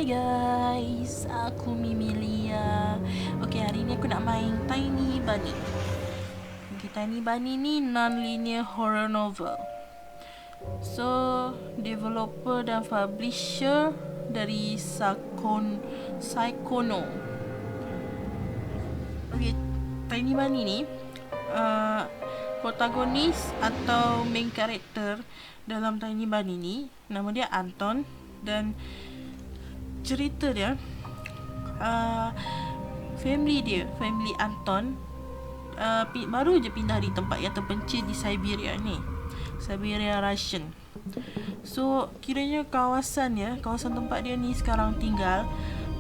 Hai guys, aku Mimilia. Okay, hari ni aku nak main Tiny Bunny. Okay, Tiny Bunny ni non-linear horror novel. So, developer dan publisher dari SAIKONO. Okay, Tiny Bunny ni protagonis atau main character dalam Tiny Bunny ni nama dia Anton. Dan cerita dia family Anton baru je pindah di tempat yang terpencil di Siberia ni, Siberia Russian. So kiranya kawasan tempat dia ni sekarang tinggal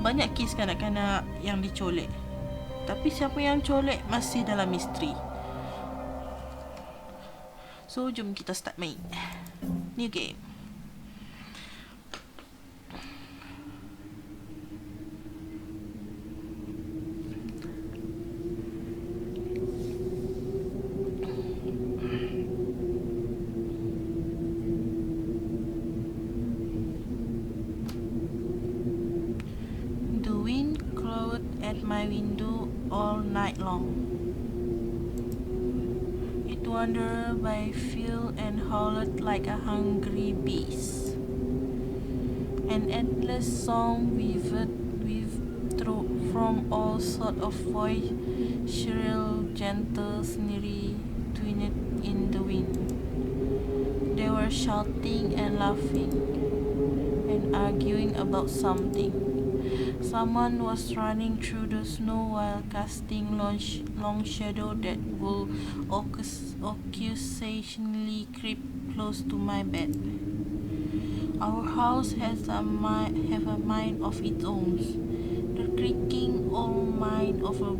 banyak kes kanak-kanak yang dicolek, tapi siapa yang colek masih dalam misteri. So jom kita start main new game. At my window all night long. It wandered by field and howled like a hungry beast. An endless song weaved through from all sort of voice, shrill, gentle, sneery, twinned in the wind. They were shouting and laughing and arguing about something. Someone was running through the snow while casting long shadow that would occasionally creep close to my bed. Our house has a mind of its own. The creaking old mind of a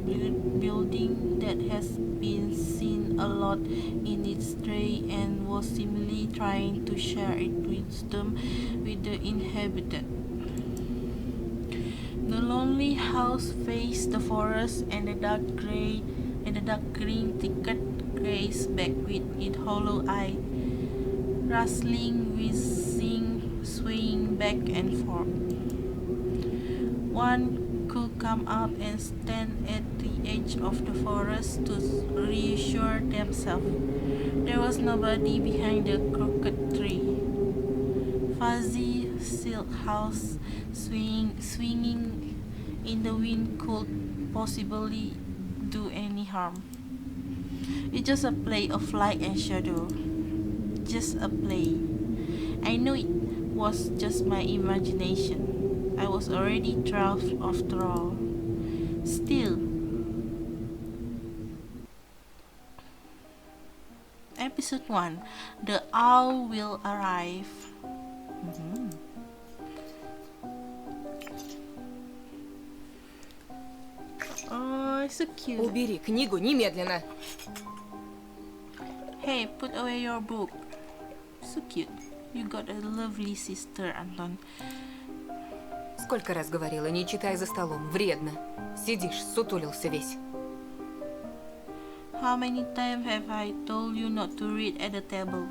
building that has been seen a lot in its day and was seemingly trying to share its wisdom with the inhabitant. The lonely house faced the forest, and the dark green thicket grazed back with its hollow eye, rustling, whizzing, swaying back and forth. One could come out and stand at the edge of the forest to reassure themselves there was nobody behind the crooked tree. Fuzzy silk house swinging in the wind could possibly do any harm. It's just a play of light and shadow. Just a play. I knew it was just my imagination. I was already drowsed after all. Still, Episode 1, The Owl Will Arrive. Oh, so cute. Убери книгу немедленно. Hey, put away your book. So cute. You got a lovely sister, Anton. Сколько раз говорила, не читай за столом. Вредно. Сидишь, сутулился весь. How many times have I told you not to read at the table?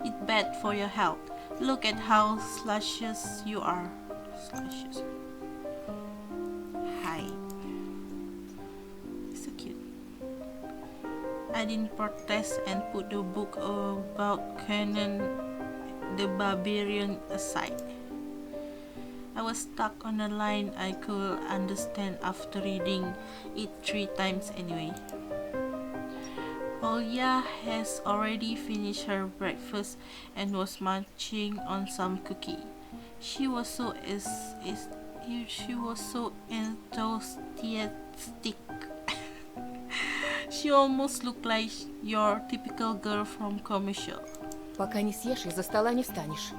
It's bad for your health. Look at how slashes you are. Slashes. Hi. So cute. I didn't protest and put the book about Conan the Barbarian aside. I was stuck on a line I could understand after reading it 3 times anyway. Olya has already finished her breakfast and was munching on some cookie. She was so enthusiastic. She almost looked like your typical girl from commercial. Пока не съешь, из-за стола не встанешь.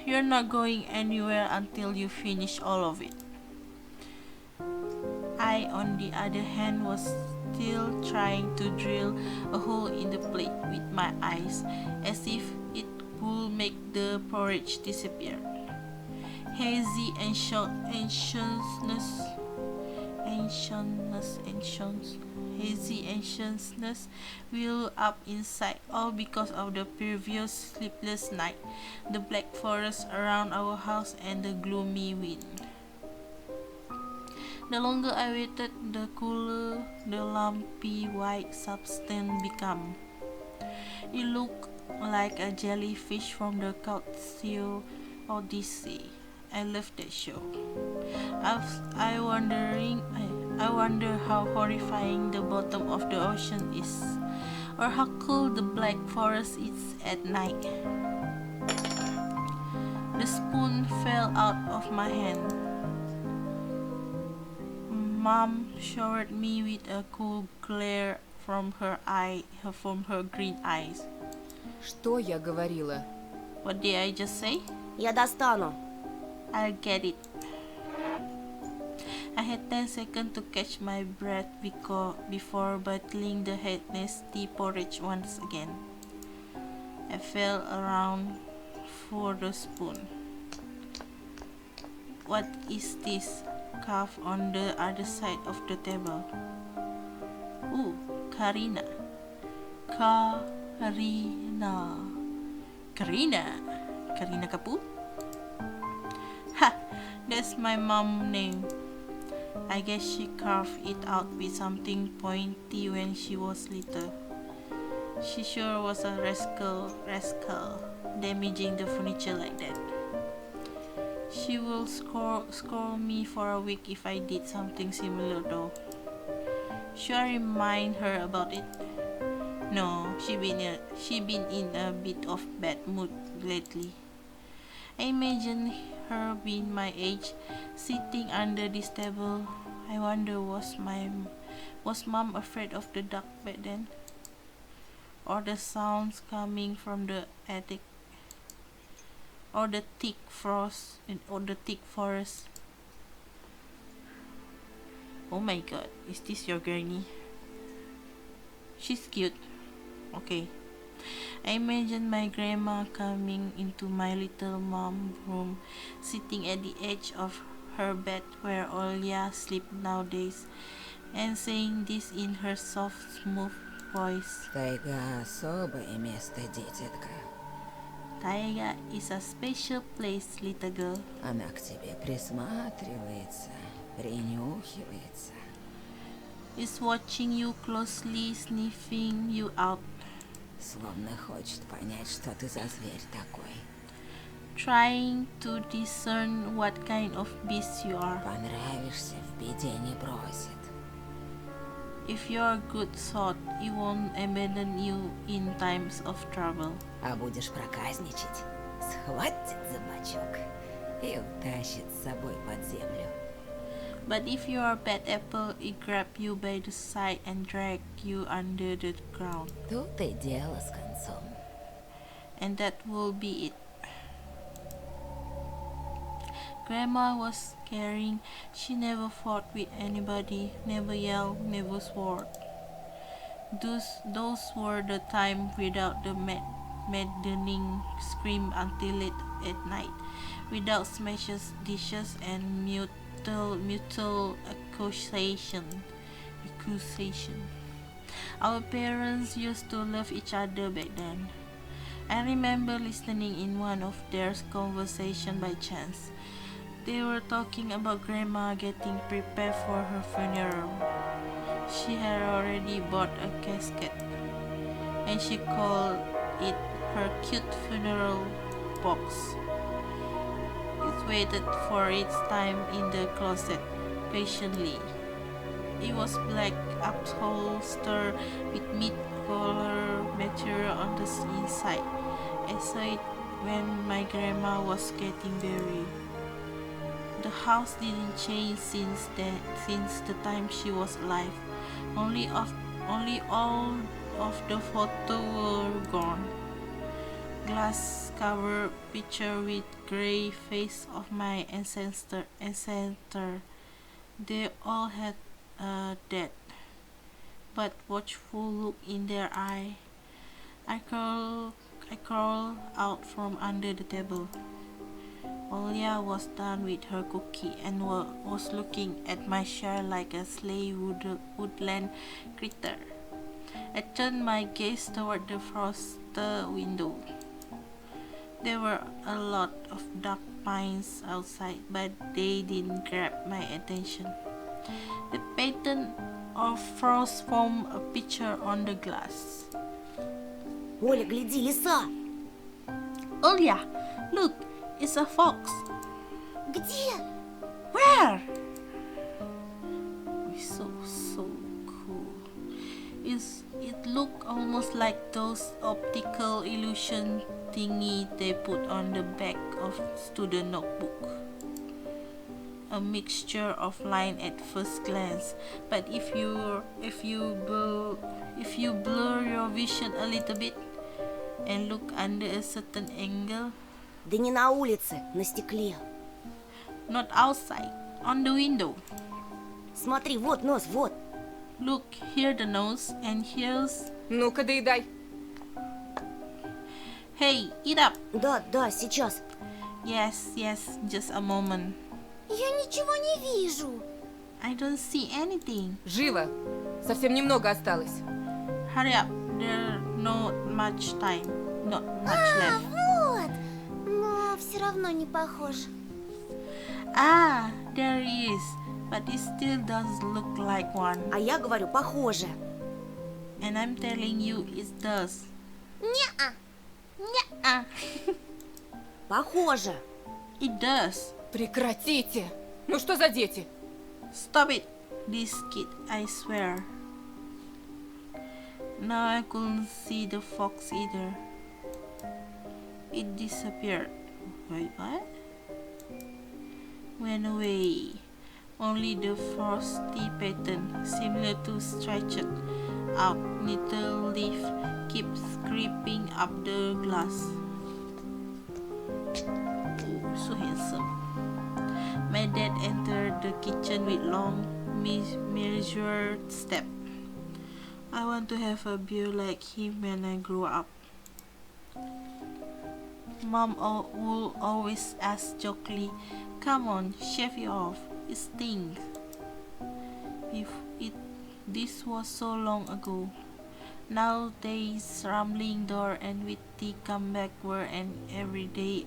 You're not going anywhere until you finish all of it. I, on the other hand, was still trying to drill a hole in the plate with my eyes, as if it would make the porridge disappear. Hazy anxiousness anxiousness well up inside, all because of the previous sleepless night, the black forest around our house, and the gloomy wind. The longer I waited, the cooler the lumpy white substance became. It looked like a jellyfish from the Calcio Odyssey. I loved that show. I wonder how horrifying the bottom of the ocean is, or how cool the black forest is at night. The spoon fell out of my hand. Mom showered me with a cool glare from her green eyes. Что я говорила? What did I just say? Я достану. I'll get it. I had 10 seconds to catch my breath before battling the nasty porridge once again. I fell around for the spoon. What is this carved on the other side of the table? Ooh, Karina. Karina Kapoor? Ha! That's my mom's name. I guess she carved it out with something pointy when she was little. She sure was a rascal, damaging the furniture like that. She will scold me for a week if I did something similar though. Should I remind her about it? No, she been in a bit of bad mood lately. I imagine her being my age, sitting under this table. I wonder, was mom afraid of the dark back then? Or the sounds coming from the attic? Or the thick forest? Oh my god, is this your granny? She's cute. Okay. I imagine my grandma coming into my little mom's room, sitting at the edge of her bed where Olya sleeps nowadays, and saying this in her soft, smooth voice. Тайга — особое место, дитятка. Taiga is a special place, little girl. Она к тебе присматривается, принюхивается. Is watching you closely, sniffing you out. Словно хочет понять, что ты за зверь такой. Trying to discern what kind of beast you are. Понравишься, в беде не бросит. If you're a good sort, it won't abandon you in times of trouble. А будешь проказничать, схватит за бочок и утащит с собой под землю. But if you are a bad apple, it grab you by the side and drag you under the ground. Тут и дело с концом. And that will be it. Grandma was caring. She never fought with anybody, never yelled, never swore. Those were the times without the maddening scream until late at night, without smashes, dishes, and mutual accusation. Our parents used to love each other back then. I remember listening in one of their conversations by chance. They were talking about Grandma getting prepared for her funeral. She had already bought a casket, and she called it her cute funeral box. It waited for its time in the closet patiently. It was black upholstered with mid-color material on the inside. I saw it when my grandma was getting buried. The house didn't change since the time she was alive. Only all of the photos were gone. Glass covered picture with gray face of my ancestor. They all had dead, but watchful look in their eye. I crawled out from under the table. Olya was done with her cookie and was looking at my chair like a sly woodland critter. I turned my gaze toward the frosted window. There were a lot of dark pines outside, but they didn't grab my attention. The pattern of frost formed a picture on the glass. Оля, гляди, лиса! Olya, look, it's a fox. Где? Where? So cool. It looked almost like those optical illusion thingy they put on the back of student notebook. A mixture of line at first glance, but if you blur your vision a little bit and look under a certain angle, Да не на улице, на стекле. not outside, on the window. Смотри, вот нос, вот. Look, here the nose and here's... Ну-ка, доедай. Hey, eat up. Да, да, сейчас. Yes, just a moment. Я ничего не вижу. I don't see anything. Живо. Совсем немного осталось. Hurry up, there's not much time. Not much left. Вот. Но все равно не похож. Ah, there is. But it still does look like one. А я говорю, похоже. And I'm telling you it does. Не-а. Nuh-uh. Похоже. It does. Прекратите. Ну что за дети? Stop it, this kid, I swear. Now I couldn't see the fox either. It disappeared. Wait, what? Went away. Only the frosty pattern, similar to stretched out little leaf, keeps creeping up the glass. Oh, so handsome. My dad entered the kitchen with long, measured step. I want to have a beard like him when I grow up. Mom will always ask jokingly, "Come on, shave it off. It stings." This was so long ago. Nowadays, rambling door and witty comeback were an everyday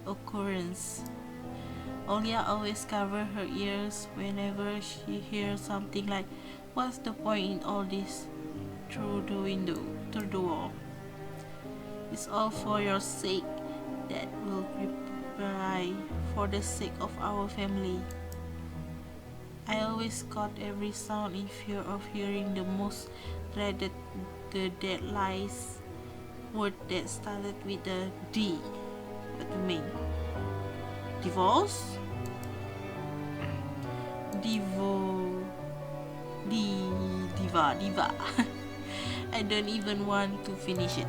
occurrence. Olya always covered her ears whenever she hears something like, "What's the point in all this?" through the wall. "It's all for your sake," Dad will reply, "for the sake of our family." I always caught every sound in fear of hearing the most dreaded, the dead lies word that started with a D. What do you mean? Divorce? Diva. I don't even want to finish it.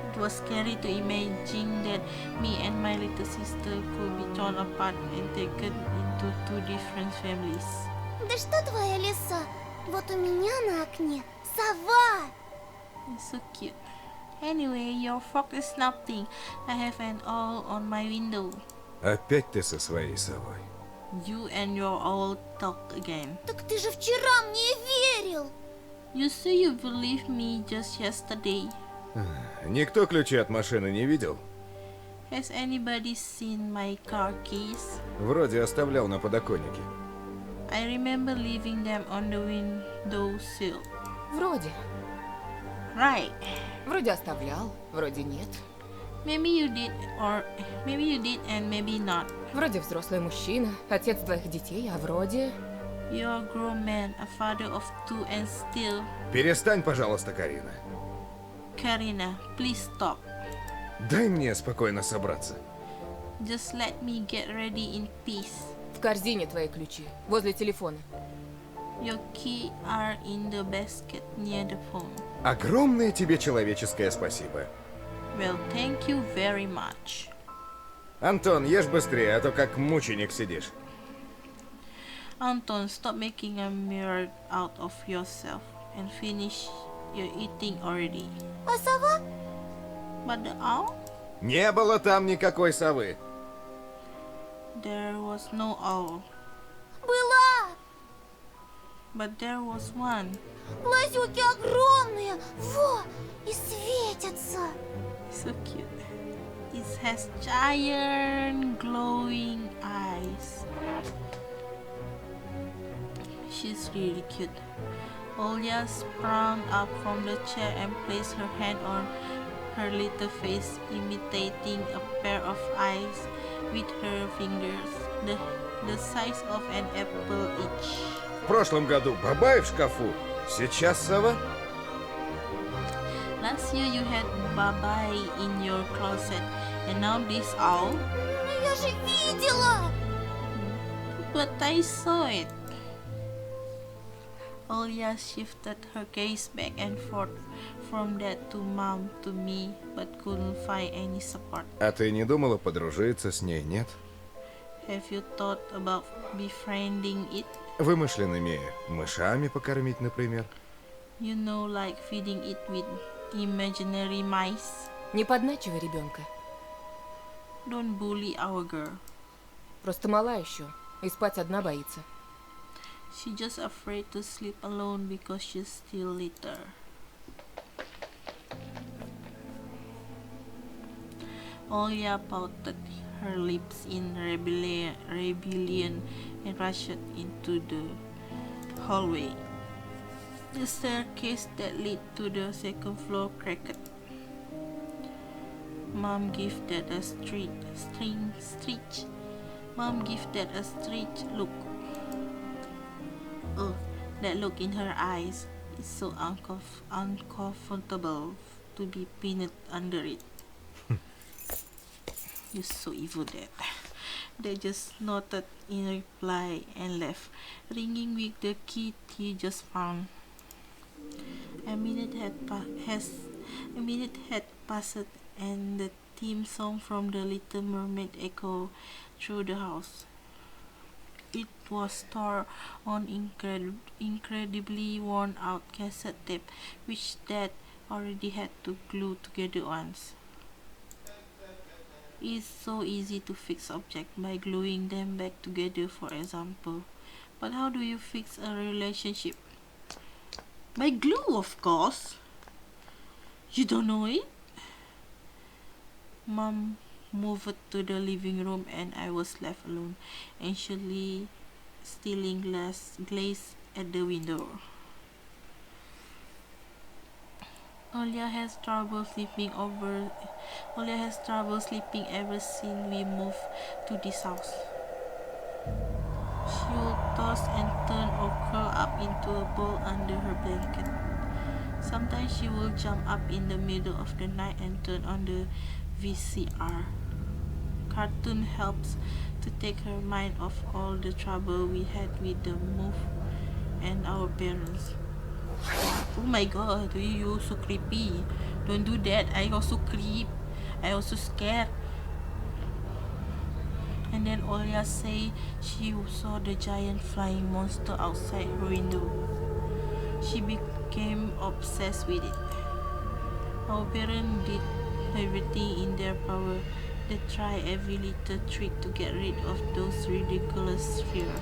It was scary to imagine that me and my little sister could be torn apart and taken into two different families. Да что твоя лиса? Вот у меня на окне сова. It's so cute. Anyway, your frog is nothing. I have an owl on my window. Опять ты со своей совой. You and your owl talk again. Так ты же вчера мне верил. You say you believed me just yesterday. Никто ключи от машины не видел? Has anybody seen my car keys? Вроде оставлял на подоконнике. I remember leaving them on the windowsill. Вроде. Right. Вроде оставлял, вроде нет. Maybe you did and maybe not. Вроде взрослый мужчина, отец двоих детей, а вроде... You're a grown man, a father of two and still... Перестань, пожалуйста, Карина. Karina, please stop. Дай мне спокойно собраться. Just let me get ready in peace. В корзине твои ключи, возле телефона. Your keys are in the basket near the phone. Огромное тебе человеческое спасибо. Well, thank you very much. Антон, ешь быстрее, а то как мученик сидишь. Anton, stop making a mirror out of yourself and finish your eating already. А сова? But the owl? Не было там никакой совы. There was no owl, Была! but there was one. Глазюки огромные! Во! И светятся! So cute. It has giant glowing eyes. She's really cute. Olya sprang up from the chair and placed her hand on her little face, imitating a pair of eyes with her fingers, the size of an apple each. В прошлом году Бабай в шкафу, сейчас сова. Last year you had Babai in your closet, and now this owl. Но я же видела! But I saw it. Olya shifted her gaze back and forth from that to Mom to me, but couldn't find any support. А ты не думала подружиться с ней, нет? Have you thought about befriending it? Вымышленными мышами покормить, например. You know, like feeding it with imaginary mice. Не подначивай ребенка. Don't bully our girl. Просто мала еще. И спать одна боится. She's just afraid to sleep alone because she's still little. Olya pouted her lips in rebellion and rushed into the hallway. The staircase that led to the second floor cracked. Mom gave that a Mom gave that a strange look. Oh, that look in her eyes is so uncomfortable to be pinned under it. You're so evil, Dad. They just nodded in reply and left, ringing with the key he just found. A minute had passed, and the theme song from The Little Mermaid echoed through the house. It was stored on incredibly worn-out cassette tape, which Dad already had to glue together once. It's so easy to fix objects by gluing them back together, for example. But how do you fix a relationship? By glue, of course. You don't know it? Mom moved to the living room and I was left alone, anxiously stealing glaze at the window. Olya has trouble sleeping ever since we moved to this house. She will toss and turn or curl up into a ball under her blanket. Sometimes she will jump up in the middle of the night and turn on the VCR. Cartoon helps to take her mind off all the trouble we had with the move and our parents. Oh my god, you so creepy. Don't do that. I also creep. I also scared. And then Olya say she saw the giant flying monster outside her window. She became obsessed with it. Our parents did everything in their power. They tried every little trick to get rid of those ridiculous fears.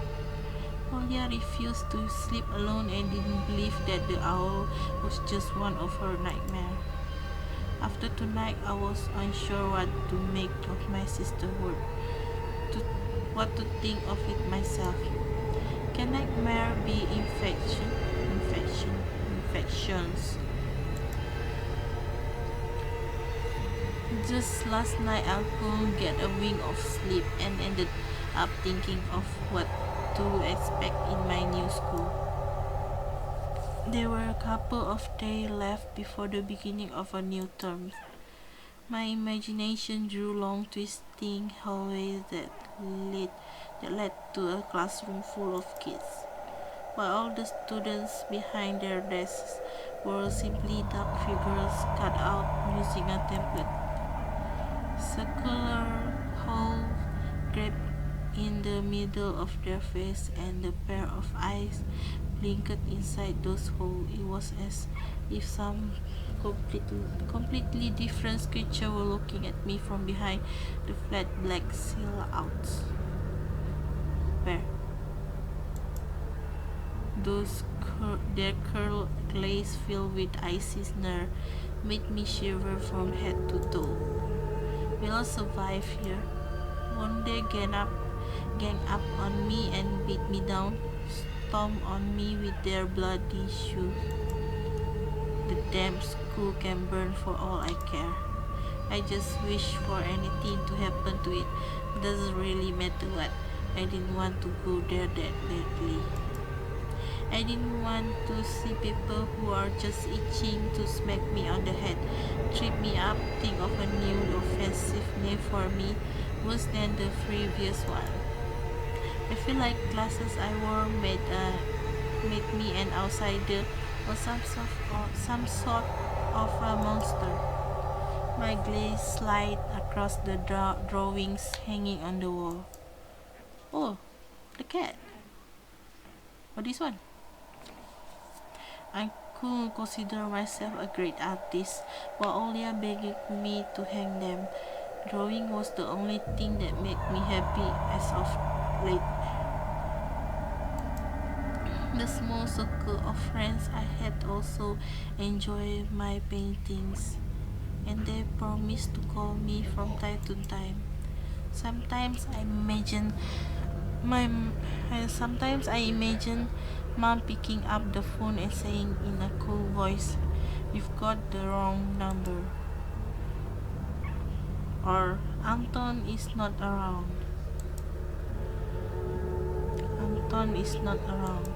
Olya refused to sleep alone and didn't believe that the owl was just one of her nightmares. After tonight, I was unsure what to make of my sister's word, what to think of it myself. Can nightmare be infections? Just last night, I couldn't get a wink of sleep and ended up thinking of what to expect in my new school. There were a couple of days left before the beginning of a new term. My imagination drew long twisting hallways that led to a classroom full of kids, while all the students behind their desks were simply dark figures cut out using a template. Circular holes gaped in the middle of their face, and the pair of eyes blinked inside those holes. It was as if some completely different creature were looking at me from behind the flat black silhouettes. pair. Their curled glaze filled with icy snow made me shiver from head to toe. Will I survive here? Won't they gang up on me and beat me down, stomp on me with their bloody shoes? The damn school can burn for all I care. I just wish for anything to happen to it. Doesn't really matter what. I didn't want to go there that badly. I didn't want to see people who are just itching to smack me on the head, trip me up, think of a new offensive name for me, worse than the previous one. I feel like glasses I wore made me an outsider or some sort of a monster. My gaze slid across the drawings hanging on the wall. Oh, the cat. Oh, this one. I could consider myself a great artist, but Olia begged me to hang them. Drawing was the only thing that made me happy as of late. The small circle of friends I had also enjoyed my paintings, and they promised to call me from time to time. Sometimes I imagine my sometimes I imagine mom picking up the phone and saying in a cool voice, "You've got the wrong number," or "Anton is not around." Anton is not around.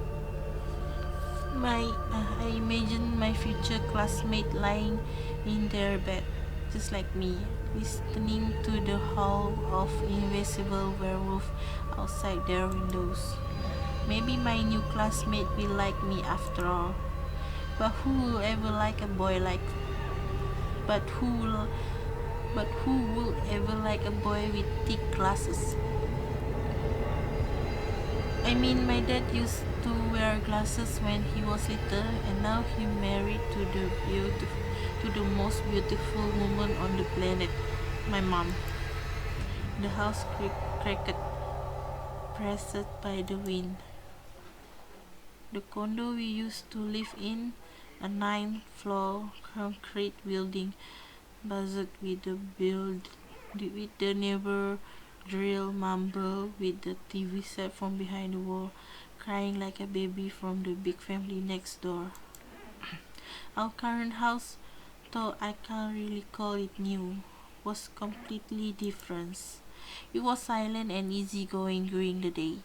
I imagine my future classmate lying in their bed, just like me, listening to the howl of invisible werewolf outside their windows. Maybe my new classmate will like me after all. But who will ever like a boy like? But who will? But who will ever like a boy with thick glasses? I mean, my dad used to wear glasses when he was little, and now he married to the most beautiful woman on the planet, my mom. The house cracked, pressed by the wind. The condo we used to live in, a 9th-floor concrete building, buzzed with the neighbor drill mumble with the TV set from behind the wall, crying like a baby from the big family next door. Our current house, though I can't really call it new, was completely different. It was silent and easygoing during the day.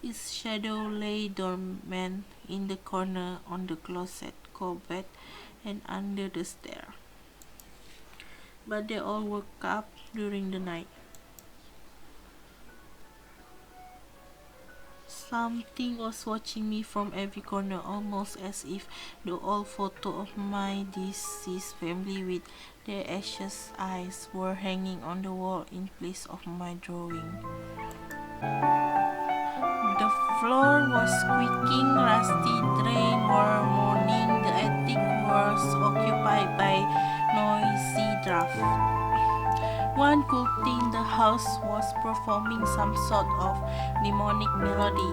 Its shadow lay dormant in the corner on the closet cupboard and under the stair. But they all woke up during the night. Something was watching me from every corner, almost as if the old photo of my deceased family with their anxious eyes were hanging on the wall in place of my drawing. The floor was squeaking, rusty drain were moaning, the attic was occupied by noisy draft. One could think the house was performing some sort of demonic melody.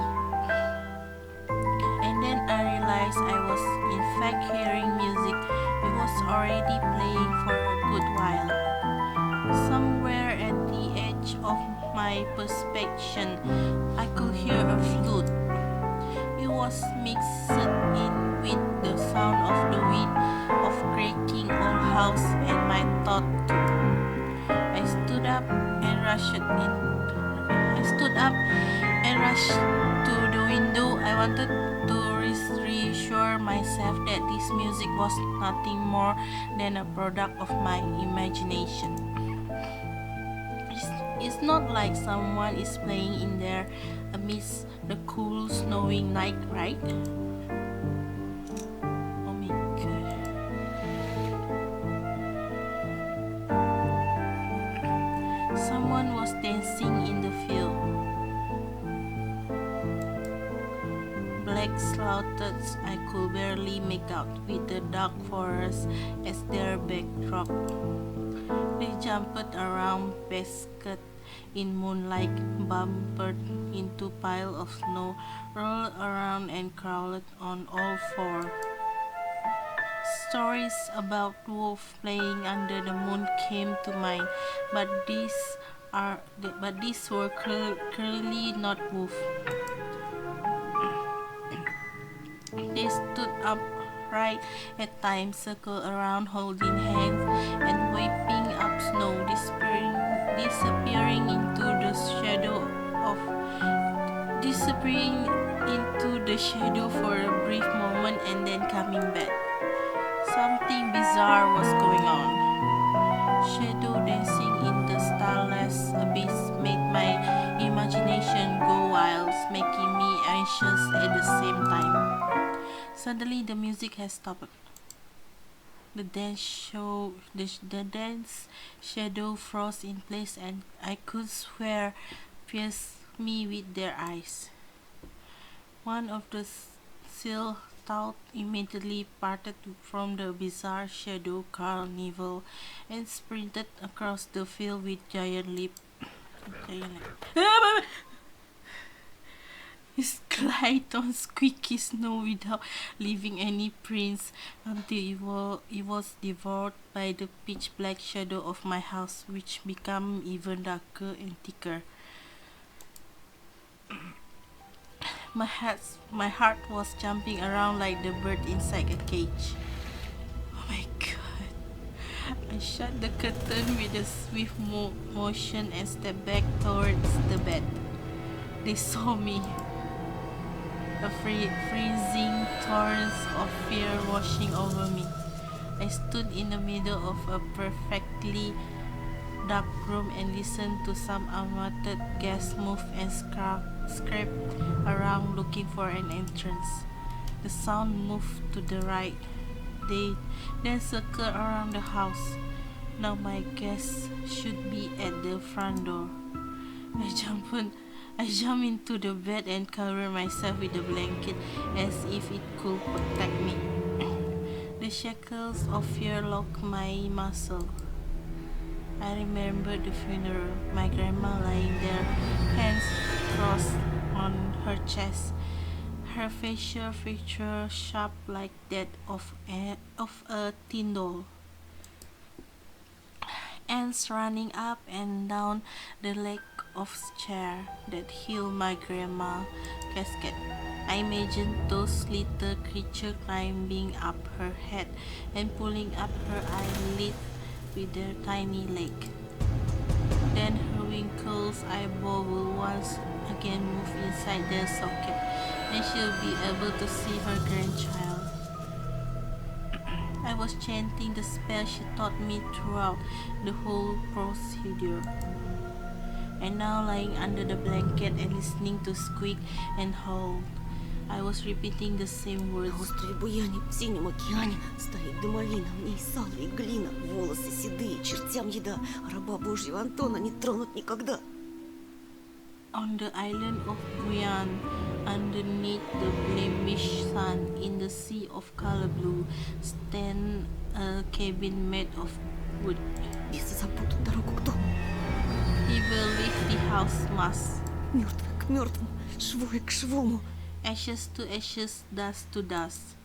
And then I realized I was in fact hearing music. It was already playing for a good while. Somewhere at the edge of my perception, I could hear a flute. It was mixed in with the sound of the wind of cracking old house and my thought too. I stood up and rushed to the window. I wanted to reassure myself that this music was nothing more than a product of my imagination. It's not like someone is playing in there amidst the cool, snowing night, right? Oh my god. Someone was dancing in the field. Black silhouettes I could barely make out with the dark forest as their backdrop. They jumped around, basked in moonlight, bumped into pile of snow, rolled around and crawled on all four. Stories about wolf playing under the moon came to mind, but these were clearly not wolf. They stood upright at times, circled around, holding hands and wiping up snow, disappearing into the shadow for a brief moment and then coming back. Something bizarre was going on. Shadow dancing in the starless abyss made my imagination go wild, making me anxious at the same time. Suddenly, the music has stopped. The dance shadow froze in place, and I could swear pierced me with their eyes. One of the seal thought immediately parted from the bizarre shadow carnival and sprinted across the field with giant leap. He glided on squeaky snow without leaving any prints until it was devoured by the pitch black shadow of my house, which became even darker and thicker. My heart was jumping around like the bird inside a cage. Oh my god. I shut the curtain with a swift motion and stepped back towards the bed. They saw me. A freezing torrent of fear washing over me. I stood in the middle of a perfectly dark room and listened to some unwanted guests move and scrape around looking for an entrance. The sound moved to the right. They then circled around the house. Now my guests should be at the front door. I jumped into the bed and covered myself with a blanket as if it could protect me. The shackles of fear locked my muscle. I remember the funeral, my grandma lying there, hands crossed on her chest, her facial features sharp like that of a teen doll. Ants running up and down the leg of chair that held my grandma's casket. I imagined those little creatures climbing up her head and pulling up her eyelid with their tiny leg. Then her wrinkled eyeball will once again move inside their socket, and she'll be able to see her grandchild. I was chanting the spell she taught me throughout the whole procedure. And now lying under the blanket and listening to squeak and howl, I was repeating the same words. На острове Буяне, в синем океане, стоит дымовина, в ней сало и глина, волосы седые, чертям еда, раба Божьего Антона не тронут никогда. On the island of Buyan, underneath the blemished sun, in the sea of color blue, stands a cabin made of wood. Бесы запутают дорогу к дому. He will leave the house mass. Мертвое к мертвому, живое к живому. Ashes to ashes, dust to dust.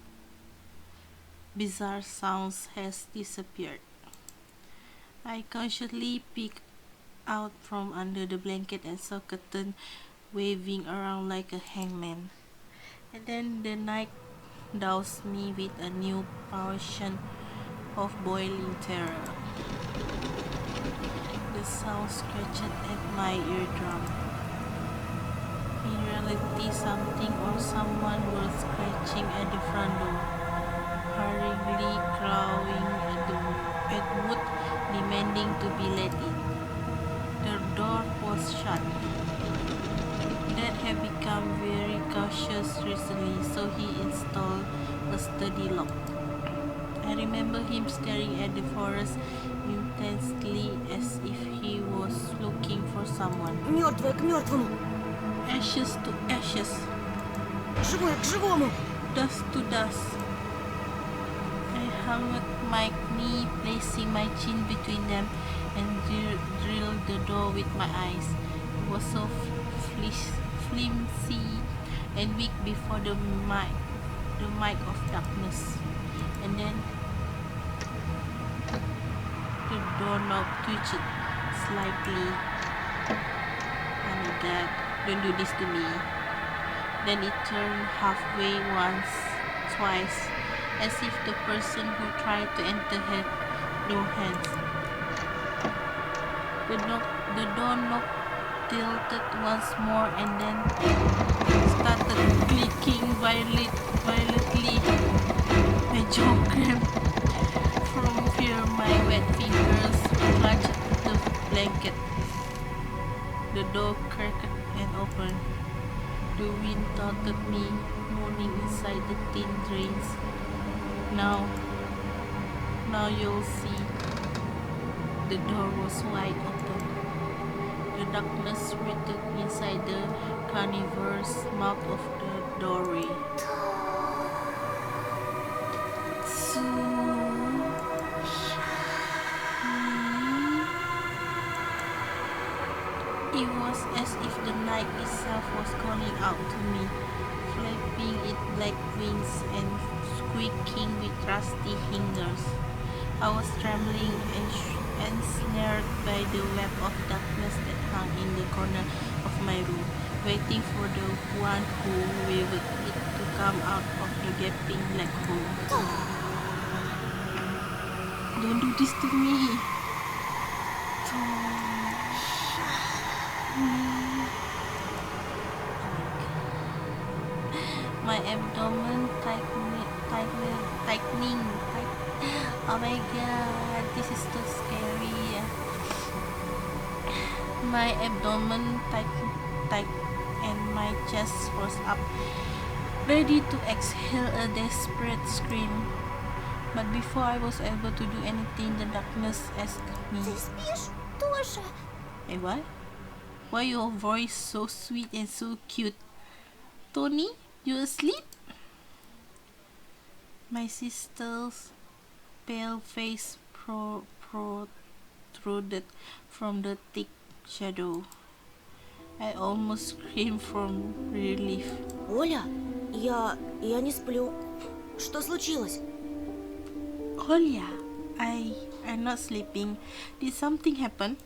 Bizarre sounds has disappeared. I consciously peeked out from under the blanket and saw curtain waving around like a hangman. And then the night doused me with a new portion of boiling terror. The sound scratched at my eardrum. In reality, something or someone was scratching at the front door, hurriedly clawing at wood, demanding to be let in. The door was shut. Dad had become very cautious recently, so he installed a sturdy lock. I remember him staring at the forest intensely as if he was looking for someone. Мертвое к мертвому, Ashes to ashes, живое к живому. dust to dust. I hung my knee, placing my chin between them, and drilled the door with my eyes. It was so flimsy and weak before the mic of darkness. And then the doorknob twitched slightly. Oh my god, don't do this to me. Then it turned halfway once, twice, as if the person who tried to enter had no hands. The doorknob tilted once more and then started clicking violently. My jaw cramped from fear. My wet fingers clutched the blanket. The door cracked and opened. The wind taunted me, moaning inside the tin drains. Now you'll see. The door was wide open. The darkness writhed inside the carnivorous mouth of the doorway. It was as if the night itself was calling out to me, flapping its black wings and squeaking with rusty fingers. I was trembling and ensnared by the web of darkness that hung in the corner of my room, waiting for the one who willed it to come out of the gaping black hole. Don't do this to me! My abdomen tightening. Oh my god, this is so scary. My abdomen tight and my chest rose up, ready to exhale a desperate scream. But before I was able to do anything, the darkness asked me, Ты спишь тоже? "Hey, what? Why your voice so sweet and so cute? Tony, you asleep?" My sister's pale face protruded from the thick shadow. I almost screamed from relief. Оля, я не сплю. Что случилось? Olya, I'm not sleeping. Did something happen?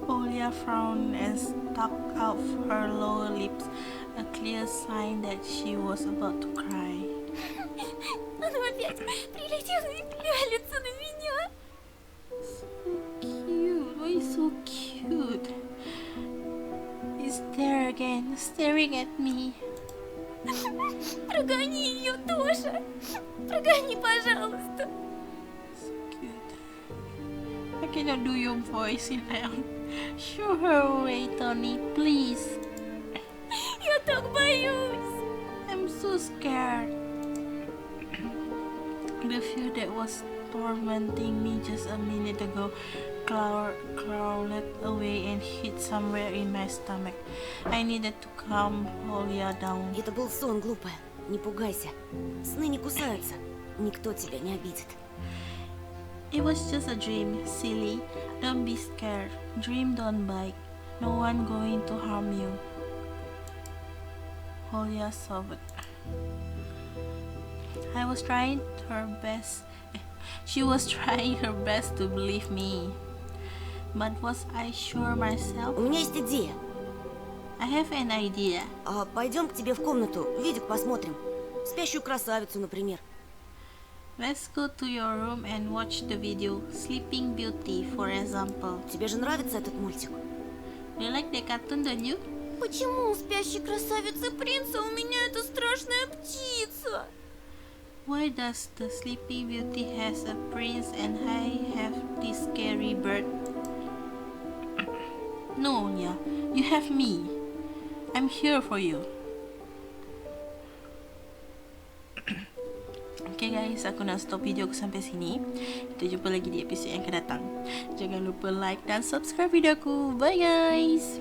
Olya frowned and stuck out her lower lips, a clear sign that she was about to cry. Оно опять прилетело и пялится на меня. Cute, why you so cute? It's there again, staring at me. Прогони ее, Тоша. Прогони, пожалуйста. So cute. I cannot do your voice in my own. Show her away, Tony, please. Я так боюсь. I'm so scared. The fear that was tormenting me just a minute ago crawled away and hid somewhere in my stomach. I needed to calm Olya down. Это был сон, глупая. Не пугайся. Сны не кусаются. Никто тебя не обидит. It was just a dream, silly. Don't be scared. Dream don't bite. No one going to harm you. Olya sobbed. I was trying her best. She was trying her best to believe me. But was I sure myself? У меня есть идея. I have an idea. Пойдем к тебе в комнату, видик посмотрим. Спящую красавицу, например. Let's go to your room and watch the video Sleeping Beauty, for example. Тебе же нравится этот мультик? You like the cartoon, don't you? Почему у спящей красавицы принца у меня эта страшная птица? Why does the Sleeping Beauty has a prince and I have this scary bird? No, yeah, you have me. I'm here for you. Okay guys, aku nak stop video aku sampai sini. Kita jumpa lagi di episod yang akan datang. Jangan lupa like dan subscribe video aku. Bye guys.